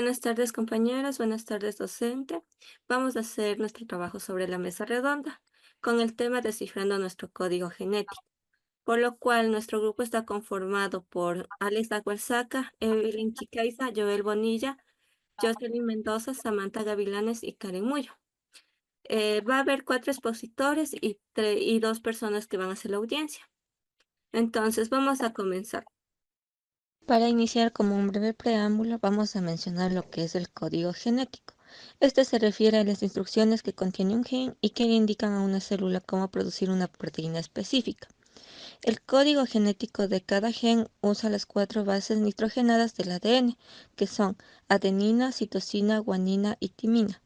Buenas tardes, compañeras. Buenas tardes, docente. Vamos a hacer nuestro trabajo sobre la mesa redonda con el tema Descifrando nuestro código genético, por lo cual nuestro grupo está conformado por Alex Agualzaca, Evelyn Chicaiza, Joel Bonilla, Jocelyn Mendoza, Samantha Gavilanes y Karen Muyo. Va a haber 4 expositores y 2 personas que van a hacer la audiencia. Entonces, vamos a comenzar. Para iniciar como un breve preámbulo, vamos a mencionar lo que es el código genético. Este se refiere a las instrucciones que contiene un gen y que indican a una célula cómo producir una proteína específica. El código genético de cada gen usa las 4 bases nitrogenadas del ADN, que son adenina, citosina, guanina y timina.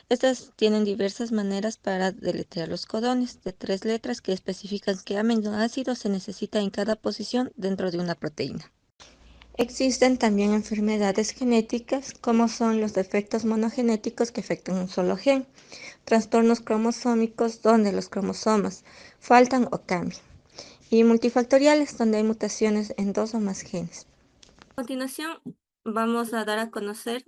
Estas tienen diversas maneras para deletrear los codones de 3 letras que especifican qué aminoácido se necesita en cada posición dentro de una proteína. Existen también enfermedades genéticas, como son los defectos monogenéticos que afectan un solo gen, trastornos cromosómicos donde los cromosomas faltan o cambian, y multifactoriales donde hay mutaciones en 2 o más genes. A continuación, vamos a dar a conocer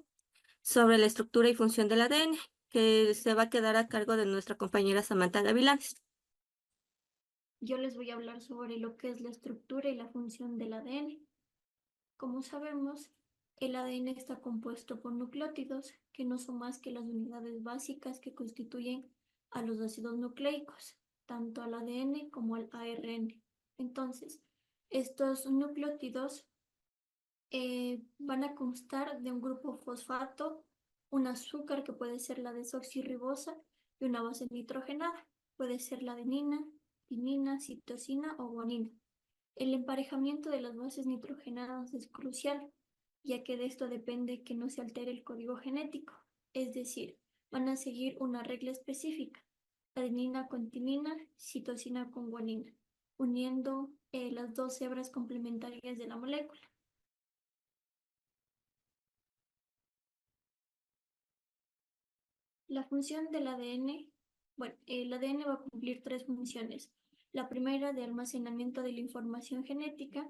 sobre la estructura y función del ADN, que se va a quedar a cargo de nuestra compañera Samantha Gavilanes. Yo les voy a hablar sobre lo que es la estructura y la función del ADN. Como sabemos, el ADN está compuesto por nucleótidos, que no son más que las unidades básicas que constituyen a los ácidos nucleicos, tanto al ADN como al ARN. Entonces, estos nucleótidos van a constar de un grupo fosfato, un azúcar que puede ser la desoxirribosa y una base nitrogenada, puede ser la adenina, timina, citosina o guanina. El emparejamiento de las bases nitrogenadas es crucial, ya que de esto depende que no se altere el código genético, es decir, van a seguir una regla específica, adenina con timina, citosina con guanina, uniendo las 2 hebras complementarias de la molécula. La función del ADN, bueno, el ADN va a cumplir 3 funciones. La primera de almacenamiento de la información genética,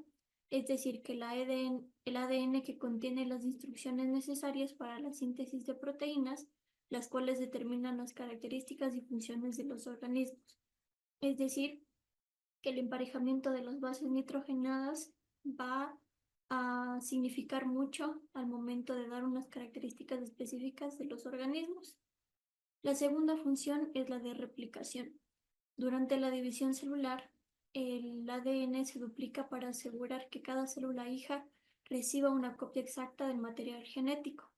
es decir, que el ADN que contiene las instrucciones necesarias para la síntesis de proteínas, las cuales determinan las características y funciones de los organismos. Es decir, que el emparejamiento de las bases nitrogenadas va a significar mucho al momento de dar unas características específicas de los organismos. La segunda función es la de replicación. Durante la división celular, el ADN se duplica para asegurar que cada célula hija reciba una copia exacta del material genético.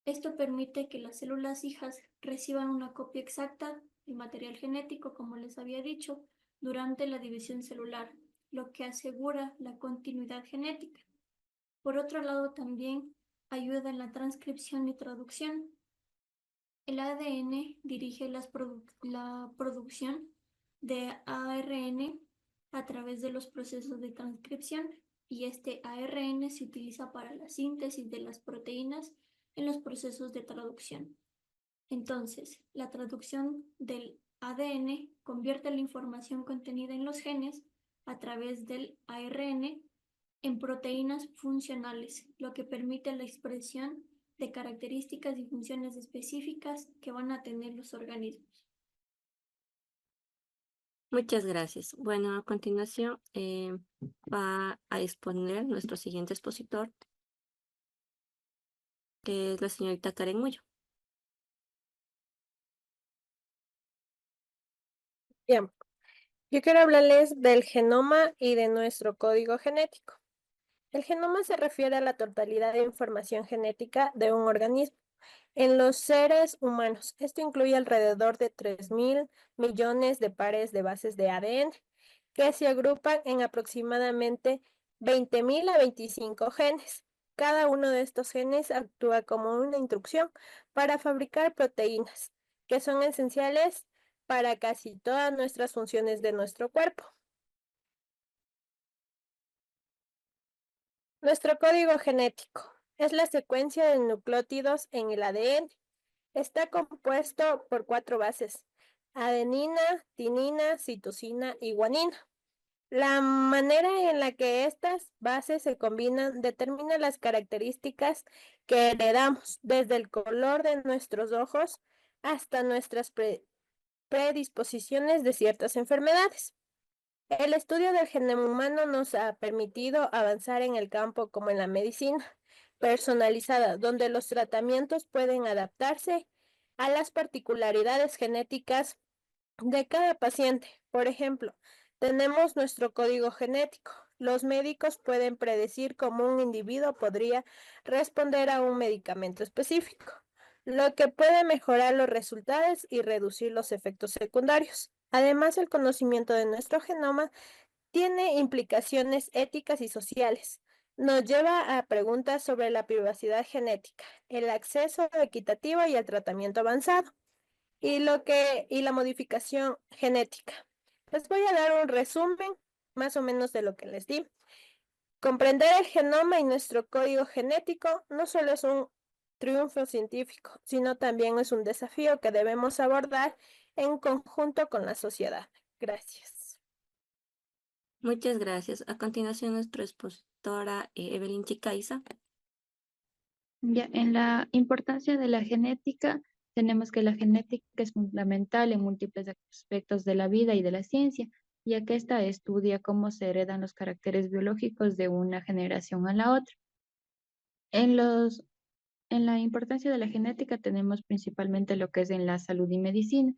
Esto permite que las células hijas reciban una copia exacta del material genético, como les había dicho, durante la división celular, lo que asegura la continuidad genética. Por otro lado, también ayuda en la transcripción y traducción. El ADN dirige la producción de ARN a través de los procesos de transcripción y este ARN se utiliza para la síntesis de las proteínas en los procesos de traducción. Entonces, la traducción del ADN convierte la información contenida en los genes a través del ARN en proteínas funcionales, lo que permite la expresión de características y funciones específicas que van a tener los organismos. Muchas gracias. Bueno, a continuación va a exponer nuestro siguiente expositor, que es la señorita Karen Muyo. Bien, yo quiero hablarles del genoma y de nuestro código genético. El genoma se refiere a la totalidad de información genética de un organismo. En los seres humanos, esto incluye alrededor de 3.000 millones de pares de bases de ADN, que se agrupan en aproximadamente 20.000 a 25 genes. Cada uno de estos genes actúa como una instrucción para fabricar proteínas, que son esenciales para casi todas nuestras funciones de nuestro cuerpo. Nuestro código genético es la secuencia de nucleótidos en el ADN. Está compuesto por 4 bases: adenina, timina, citosina y guanina. La manera en la que estas bases se combinan determina las características que heredamos, desde el color de nuestros ojos hasta nuestras predisposiciones de ciertas enfermedades. El estudio del genoma humano nos ha permitido avanzar en el campo como en la medicina personalizada, donde los tratamientos pueden adaptarse a las particularidades genéticas de cada paciente. Por ejemplo, tenemos nuestro código genético. Los médicos pueden predecir cómo un individuo podría responder a un medicamento específico, lo que puede mejorar los resultados y reducir los efectos secundarios. Además, el conocimiento de nuestro genoma tiene implicaciones éticas y sociales. Nos lleva a preguntas sobre la privacidad genética, el acceso equitativo y el tratamiento avanzado y la modificación genética. Les voy a dar un resumen más o menos de lo que les di. Comprender el genoma y nuestro código genético no solo es un triunfo científico, sino también es un desafío que debemos abordar en conjunto con la sociedad. Gracias. Muchas gracias. A continuación, nuestra expositora Evelyn Chicaiza. Ya, en la importancia de la genética, tenemos que la genética es fundamental en múltiples aspectos de la vida y de la ciencia, ya que ésta estudia cómo se heredan los caracteres biológicos de una generación a la otra. En la importancia de la genética tenemos principalmente lo que es en la salud y medicina,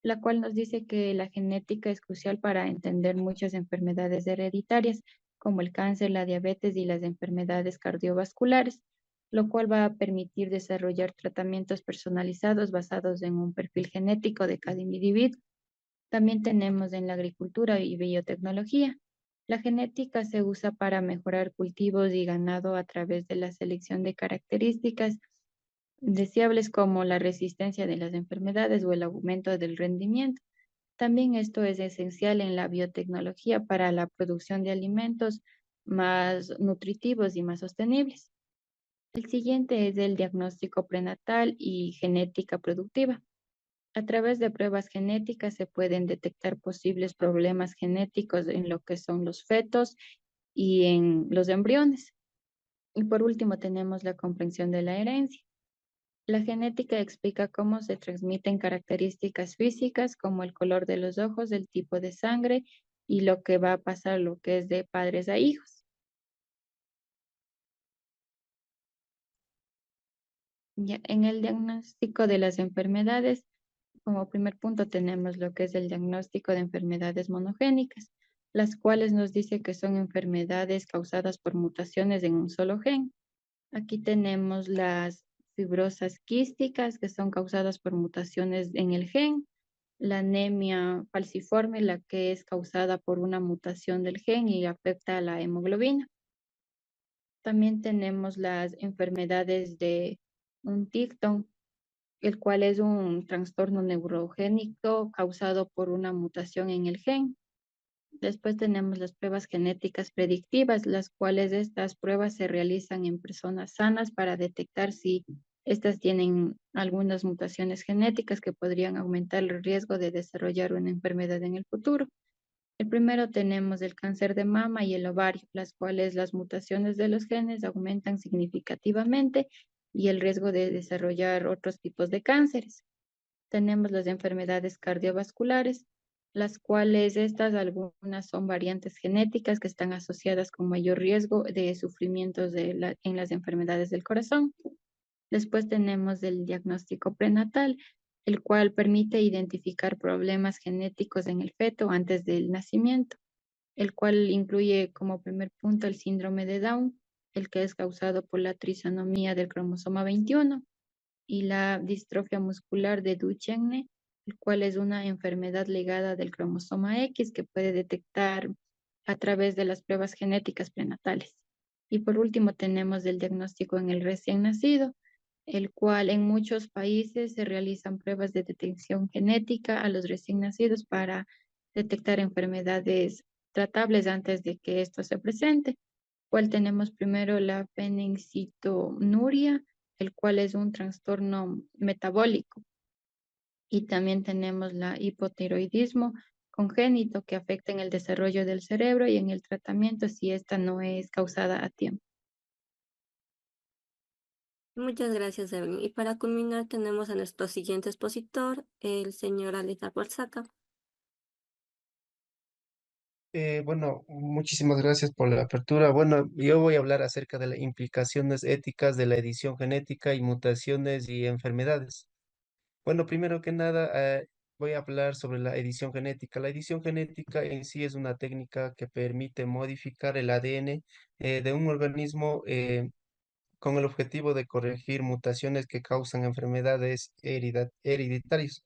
la cual nos dice que la genética es crucial para entender muchas enfermedades hereditarias, como el cáncer, la diabetes y las enfermedades cardiovasculares, lo cual va a permitir desarrollar tratamientos personalizados basados en un perfil genético de cada individuo. También tenemos en la agricultura y biotecnología. La genética se usa para mejorar cultivos y ganado a través de la selección de características deseables como la resistencia de las enfermedades o el aumento del rendimiento. También esto es esencial en la biotecnología para la producción de alimentos más nutritivos y más sostenibles. El siguiente es el diagnóstico prenatal y genética productiva. A través de pruebas genéticas se pueden detectar posibles problemas genéticos en lo que son los fetos y en los embriones. Y por último tenemos la comprensión de la herencia. La genética explica cómo se transmiten características físicas como el color de los ojos, el tipo de sangre y lo que va a pasar, lo que es de padres a hijos. Ya, en el diagnóstico de las enfermedades, como primer punto tenemos lo que es el diagnóstico de enfermedades monogénicas, las cuales nos dice que son enfermedades causadas por mutaciones en un solo gen. Aquí tenemos las fibrosas quísticas, que son causadas por mutaciones en el gen, la anemia falciforme, la que es causada por una mutación del gen y afecta a la hemoglobina. También tenemos las enfermedades de Huntington, el cual es un trastorno neurogénico causado por una mutación en el gen. Después tenemos las pruebas genéticas predictivas, las cuales estas pruebas se realizan en personas sanas para detectar si estas tienen algunas mutaciones genéticas que podrían aumentar el riesgo de desarrollar una enfermedad en el futuro. El primero tenemos el cáncer de mama y el ovario, las cuales las mutaciones de los genes aumentan significativamente y el riesgo de desarrollar otros tipos de cánceres. Tenemos las enfermedades cardiovasculares, las cuales estas algunas son variantes genéticas que están asociadas con mayor riesgo de sufrimientos en las enfermedades del corazón. Después tenemos el diagnóstico prenatal, el cual permite identificar problemas genéticos en el feto antes del nacimiento, el cual incluye como primer punto el síndrome de Down, el que es causado por la trisonomía del cromosoma 21, y la distrofia muscular de Duchenne, el cual es una enfermedad ligada del cromosoma X que puede detectar a través de las pruebas genéticas prenatales. Y por último tenemos el diagnóstico en el recién nacido, el cual en muchos países se realizan pruebas de detección genética a los recién nacidos para detectar enfermedades tratables antes de que esto se presente. Cual tenemos primero la fenilcetonuria, el cual es un trastorno metabólico. Y también tenemos la hipotiroidismo, congénito que afecta en el desarrollo del cerebro y en el tratamiento si esta no es causada a tiempo. Muchas gracias, Evelyn. Y para culminar tenemos a nuestro siguiente expositor, el señor Alistar Balzaca. Bueno, muchísimas gracias por la apertura. Bueno, yo voy a hablar acerca de las implicaciones éticas de la edición genética y mutaciones y enfermedades. Bueno, primero que nada, voy a hablar sobre la edición genética. La edición genética en sí es una técnica que permite modificar el ADN de un organismo con el objetivo de corregir mutaciones que causan enfermedades hereditarias.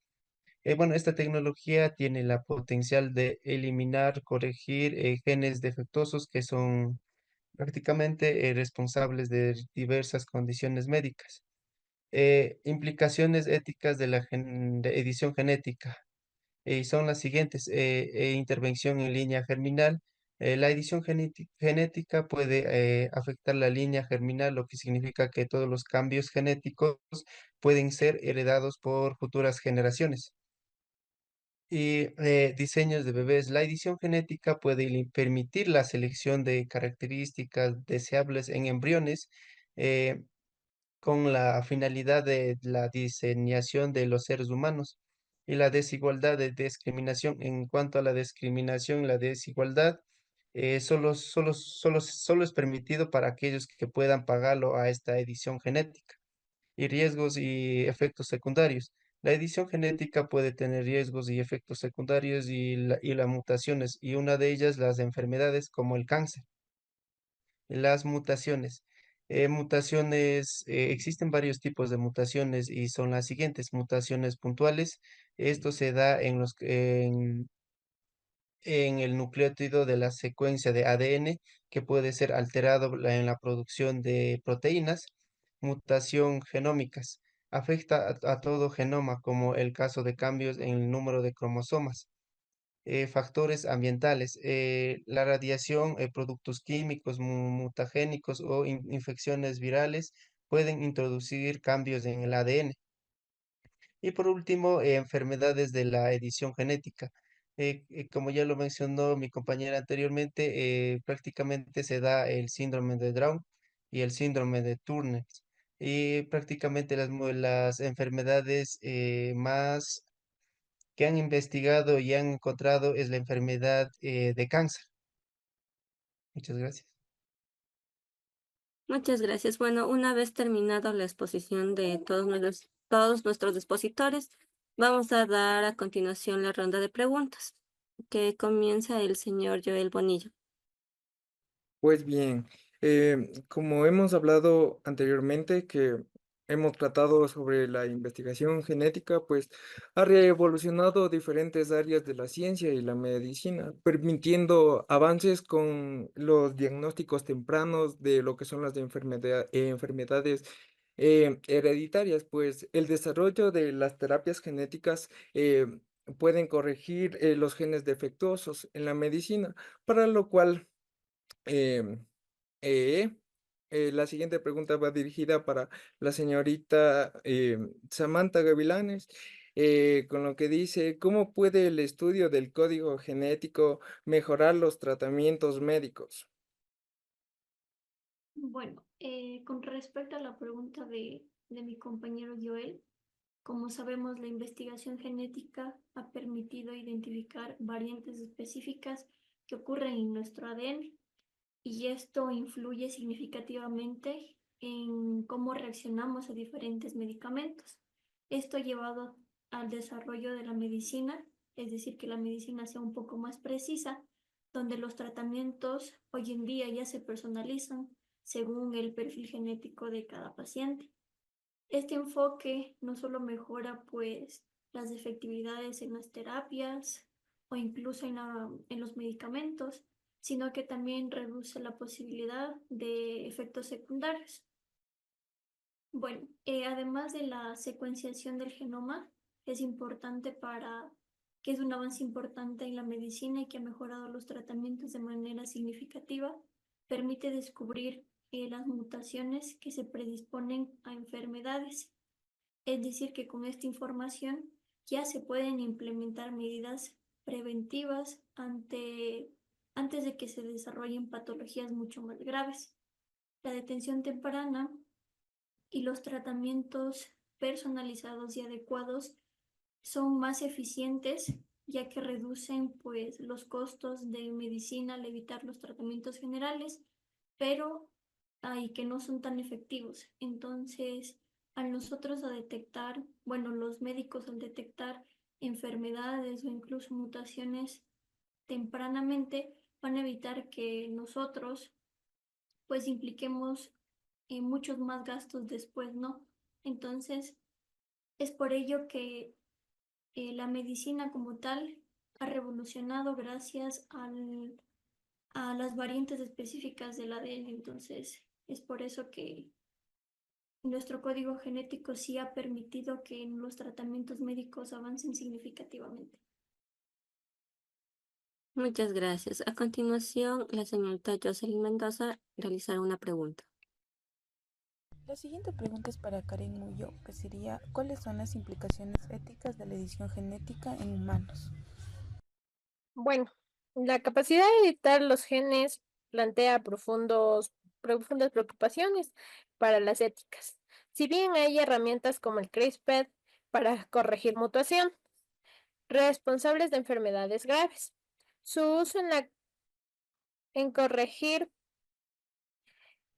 Bueno, esta tecnología tiene la potencial de eliminar, corregir genes defectuosos que son prácticamente responsables de diversas condiciones médicas. Implicaciones éticas de de edición genética son las siguientes. Intervención en línea germinal. La edición genética puede afectar la línea germinal, lo que significa que todos los cambios genéticos pueden ser heredados por futuras generaciones. Y diseños de bebés. La edición genética puede permitir la selección de características deseables en embriones eh, con la finalidad de la diseñación de los seres humanos. Y la desigualdad de discriminación. En cuanto a la discriminación, la desigualdad solo es permitido para aquellos que puedan pagarlo a esta edición genética y riesgos y efectos secundarios. La edición genética puede tener riesgos y efectos secundarios y las mutaciones, y una de ellas las enfermedades como el cáncer. Las mutaciones. Existen varios tipos de mutaciones y son las siguientes: mutaciones puntuales. Esto se da en el nucleótido de la secuencia de ADN que puede ser alterado en la producción de proteínas. Mutación genómicas. Afecta a todo genoma, como el caso de cambios en el número de cromosomas. Factores ambientales. La radiación, productos químicos mutagénicos o infecciones virales pueden introducir cambios en el ADN. Y por último, enfermedades de la edición genética. Como ya lo mencionó mi compañera anteriormente, prácticamente se da el síndrome de Down y el síndrome de Turner. Y prácticamente las enfermedades más que han investigado y han encontrado es la enfermedad de cáncer. Muchas gracias. Muchas gracias. Bueno, una vez terminado la exposición de todos nuestros expositores, vamos a dar a continuación la ronda de preguntas, que comienza el señor Joel Bonillo. Pues bien, como hemos hablado anteriormente, que hemos tratado sobre la investigación genética, pues ha revolucionado diferentes áreas de la ciencia y la medicina, permitiendo avances con los diagnósticos tempranos de lo que son las enfermedades hereditarias, pues el desarrollo de las terapias genéticas pueden corregir los genes defectuosos en la medicina, para lo cual Em, eh, la siguiente pregunta va dirigida para la señorita Samantha Gavilanes, con lo que dice: ¿cómo puede el estudio del código genético mejorar los tratamientos médicos? Bueno, con respecto a la pregunta de mi compañero Joel, como sabemos, la investigación genética ha permitido identificar variantes específicas que ocurren en nuestro ADN y esto influye significativamente en cómo reaccionamos a diferentes medicamentos. Esto ha llevado al desarrollo de la medicina, es decir, que la medicina sea un poco más precisa, donde los tratamientos hoy en día ya se personalizan según el perfil genético de cada paciente. Este enfoque no solo mejora pues las efectividades en las terapias o incluso en los medicamentos, sino que también reduce la posibilidad de efectos secundarios. Bueno, además de la secuenciación del genoma, es importante que es un avance importante en la medicina y que ha mejorado los tratamientos de manera significativa, permite descubrir las mutaciones que se predisponen a enfermedades. Es decir, que con esta información ya se pueden implementar medidas preventivas antes de que se desarrollen patologías mucho más graves. La detención temprana y los tratamientos personalizados y adecuados son más eficientes, ya que reducen pues los costos de medicina al evitar los tratamientos generales, pero hay que no son tan efectivos. Entonces, al nosotros a detectar, bueno, los médicos al detectar enfermedades o incluso mutaciones tempranamente, van a evitar que nosotros pues impliquemos muchos más gastos después, ¿no? Entonces, es por ello que la medicina como tal ha revolucionado gracias a las variantes específicas del ADN. Entonces, es por eso que nuestro código genético sí ha permitido que los tratamientos médicos avancen significativamente. Muchas gracias. A continuación, la señorita Jocelyn Mendoza realizará una pregunta. La siguiente pregunta es para Karen Muyo, que sería, ¿cuáles son las implicaciones éticas de la edición genética en humanos? Bueno, la capacidad de editar los genes plantea profundas preocupaciones para las éticas. Si bien hay herramientas como el CRISPR para corregir mutación, responsables de enfermedades graves, su uso en corregir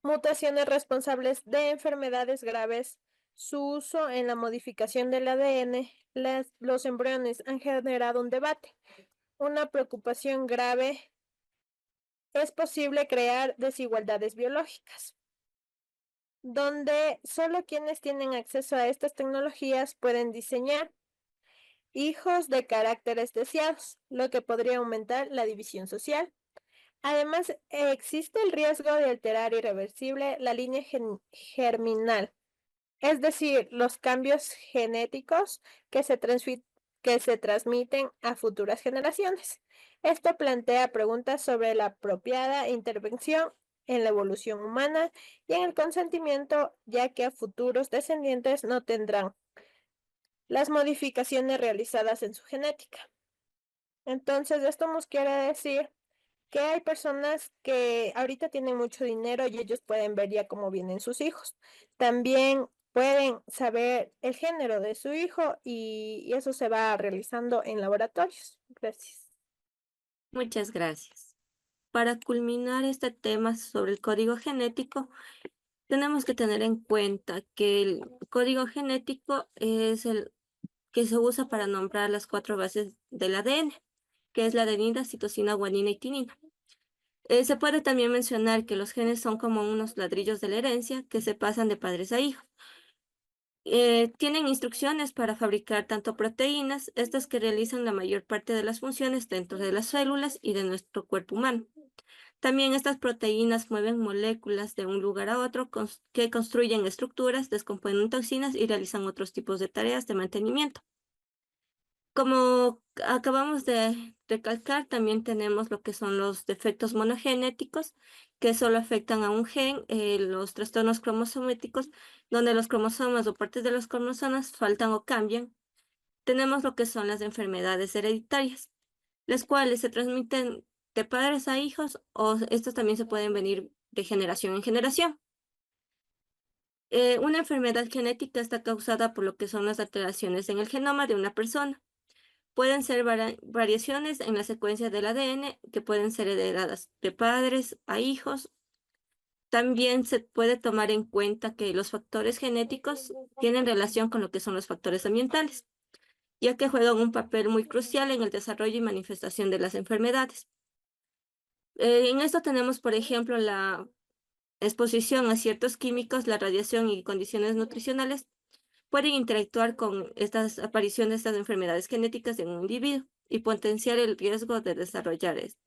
mutaciones responsables de enfermedades graves, su uso en la modificación del ADN, los embriones han generado un debate. Una preocupación grave es posible crear desigualdades biológicas, donde solo quienes tienen acceso a estas tecnologías pueden diseñar hijos de caracteres deseados, lo que podría aumentar la división social. Además, existe el riesgo de alterar irreversible la línea germinal, es decir, los cambios genéticos que se transmiten a futuras generaciones. Esto plantea preguntas sobre la apropiada intervención en la evolución humana y en el consentimiento, ya que a futuros descendientes no tendrán las modificaciones realizadas en su genética. Entonces, esto nos quiere decir que hay personas que ahorita tienen mucho dinero y ellos pueden ver ya cómo vienen sus hijos. También pueden saber el género de su hijo y eso se va realizando en laboratorios. Gracias. Muchas gracias. Para culminar este tema sobre el código genético, tenemos que tener en cuenta que el código genético es el que se usa para nombrar las 4 bases del ADN, que es la adenina, citosina, guanina y timina. Se puede también mencionar que los genes son como unos ladrillos de la herencia que se pasan de padres a hijos. Tienen instrucciones para fabricar tanto proteínas, estas que realizan la mayor parte de las funciones dentro de las células y de nuestro cuerpo humano. También estas proteínas mueven moléculas de un lugar a otro que construyen estructuras, descomponen toxinas y realizan otros tipos de tareas de mantenimiento. Como acabamos de recalcar, también tenemos lo que son los defectos monogenéticos, que solo afectan a un gen, los trastornos cromosómicos, donde los cromosomas o partes de los cromosomas faltan o cambian. Tenemos lo que son las enfermedades hereditarias, las cuales se transmiten de padres a hijos o estos también se pueden venir de generación en generación. Una enfermedad genética está causada por lo que son las alteraciones en el genoma de una persona. Pueden ser variaciones en la secuencia del ADN que pueden ser heredadas de padres a hijos. También se puede tomar en cuenta que los factores genéticos tienen relación con lo que son los factores ambientales, ya que juegan un papel muy crucial en el desarrollo y manifestación de las enfermedades. En esto tenemos, por ejemplo, la exposición a ciertos químicos, la radiación y condiciones nutricionales pueden interactuar con estas apariciones de estas enfermedades genéticas en un individuo y potenciar el riesgo de desarrollar esto.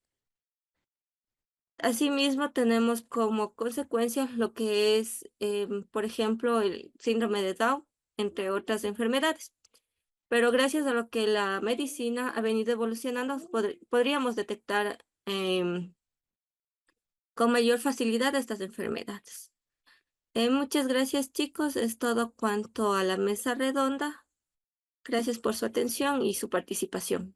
Asimismo, tenemos como consecuencia lo que es, por ejemplo, el síndrome de Down, entre otras enfermedades. Pero gracias a lo que la medicina ha venido evolucionando, podríamos detectar con mayor facilidad estas enfermedades. Muchas gracias, chicos. Es todo cuanto a la mesa redonda. Gracias por su atención y su participación.